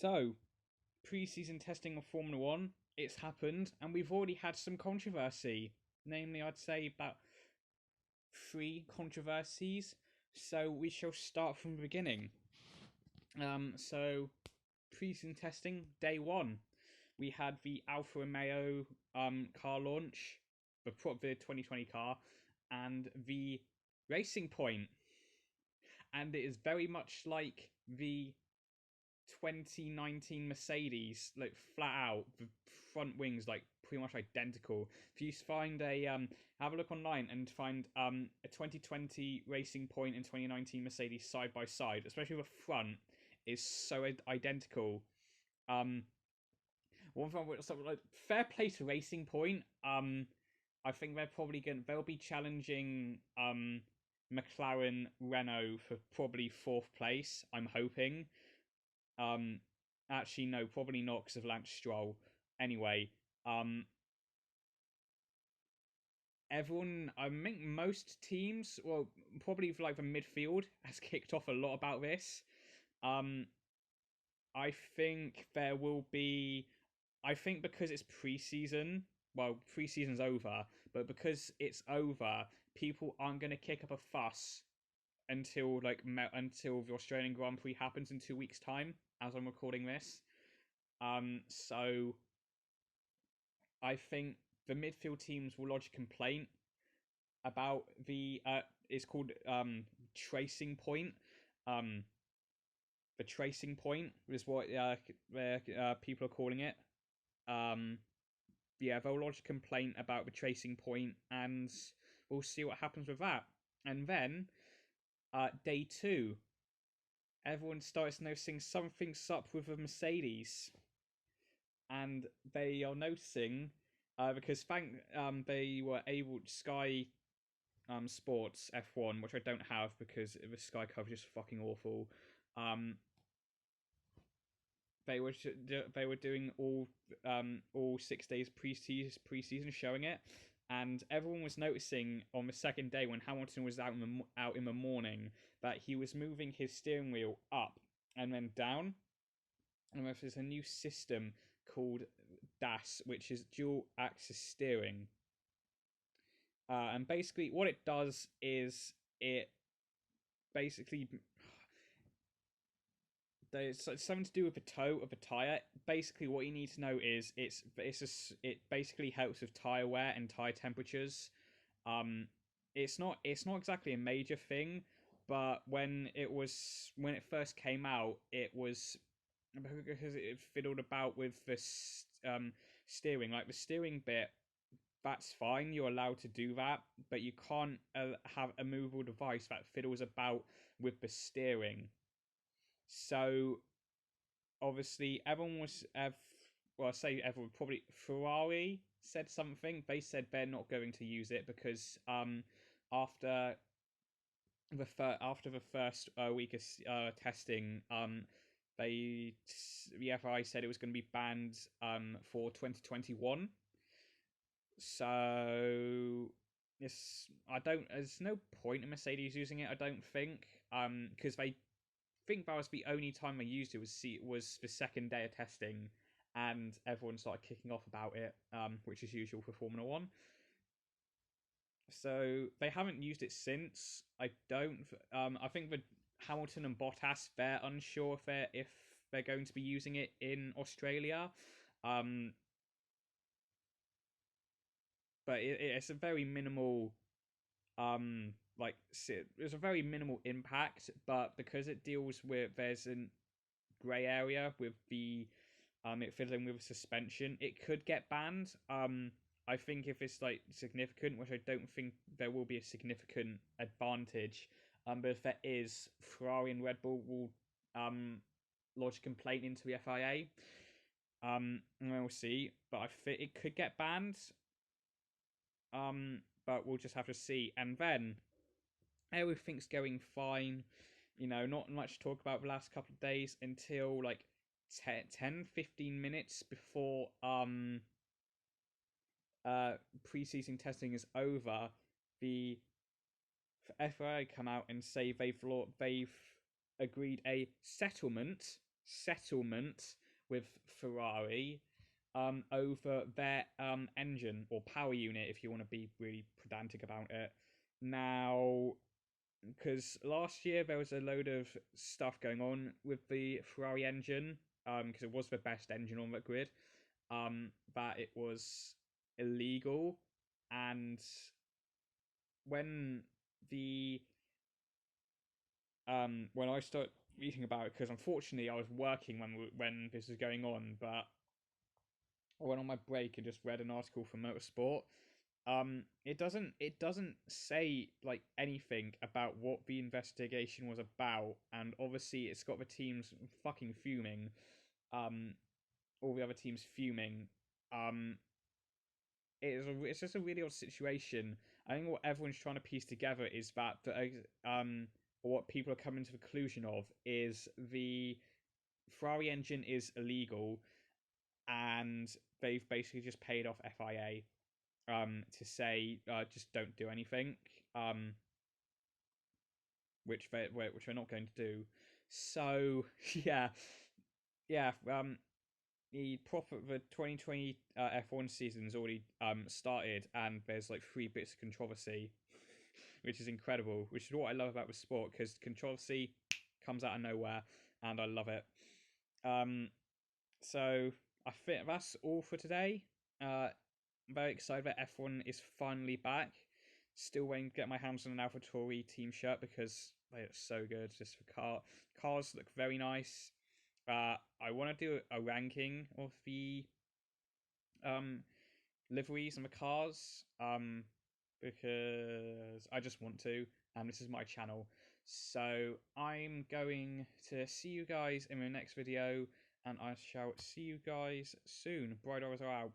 So, pre-season testing of Formula One, it's happened, and we've already had some controversy. Namely, I'd say about three controversies. So we shall start from the beginning. So pre-season testing day one, we had the Alfa Romeo car launch, the 2020 car, and the Racing Point, and it is very much like the 2019 Mercedes, like flat out, the front wings like pretty much identical. If you find a have a look online and find a 2020 Racing Point and 2019 Mercedes side by side, especially the front is so identical. Um, One thing, something like fair play to Racing Point. I think they'll be challenging McLaren Renault for probably fourth place. I'm hoping. Um, Actually, no, probably not because of Lance Stroll. Anyway, everyone, I think most teams, well, probably for like the midfield, has kicked off a lot about this. Um, I think there will be, I think because it's preseason, well, preseason's over, but because it's over, people aren't going to kick up a fuss until the Australian Grand Prix happens in 2 weeks' time, as I'm recording this. So I think the midfield teams will lodge a complaint about the it's called tracing point. Um, the tracing point is what people are calling it. Um, yeah, they'll lodge a complaint about the tracing point, and we'll see what happens with that. And then day two, everyone starts noticing something's up with the Mercedes, and they are noticing because they were able Sky Sports F1, which I don't have because the Sky coverage is fucking awful. Um, they were doing all 6 days preseason showing it, and everyone was noticing on the second day when Hamilton was out in the morning that he was moving his steering wheel up and then down. And there's a new system called DAS, which is dual axis steering. And basically, what it does is it basically there's something to do with the toe of the tire. Basically, what you need to know is it basically helps with tire wear and tire temperatures. Um, it's not exactly a major thing, but when it first came out, it was because it fiddled about with this steering. Like the steering bit, that's fine. You're allowed to do that, but you can't have a movable device that fiddles about with the steering. So obviously, everyone was. Well, I say everyone. Probably Ferrari said something. They said they're not going to use it because after after the first week of testing, the FIA said it was going to be banned for 2021. So yes, I don't. There's no point in Mercedes using it. I don't think because they think that was the only time they used it was the second day of testing, and everyone started kicking off about it, which is usual for Formula One. So they haven't used it since. I don't. I think that Hamilton and Bottas they're unsure if they're going to be using it in Australia. Um, but it's a very minimal like there's a very minimal impact, but because it deals with there's a grey area with the it fiddling with suspension, it could get banned. I think if it's like significant, which I don't think there will be a significant advantage, but if there is, Ferrari and Red Bull will lodge a complaint into the FIA. And we'll see, but I think it could get banned. But we'll just have to see. And then everything's going fine. Not much to talk about the last couple of days until like 10-15 minutes before preseason testing is over. The FIA come out and say they've agreed a settlement. settlement with Ferrari over their engine or power unit, if you want to be really pedantic about it. Now, because last year there was a load of stuff going on with the Ferrari engine, because it was the best engine on the grid, that it was illegal, and when the when I started reading about it, because unfortunately I was working when this was going on, but I went on my break and just read an article from Motorsport. It doesn't say like anything about what the investigation was about, and obviously it's got the teams fucking fuming, um, all the other teams fuming. Um, it's just a really odd situation. I think what everyone's trying to piece together is that what people are coming to the conclusion of is the Ferrari engine is illegal, and they've basically just paid off FIA to say just don't do anything, um, which they're not going to do. So yeah, yeah. The 2020 F1 season's already started, and there's like 3 bits of controversy, which is incredible. Which is what I love about the sport, because controversy comes out of nowhere, and I love it. Um, so I think that's all for today. I'm very excited that F1 is finally back. Still waiting to get my hands on an AlphaTauri team shirt because they look so good. Just for cars look very nice. I want to do a ranking of the um liveries and the cars because I just want to, and this is my channel. So I'm going to see you guys in the next video, and I shall see you guys soon. Bright hours are out.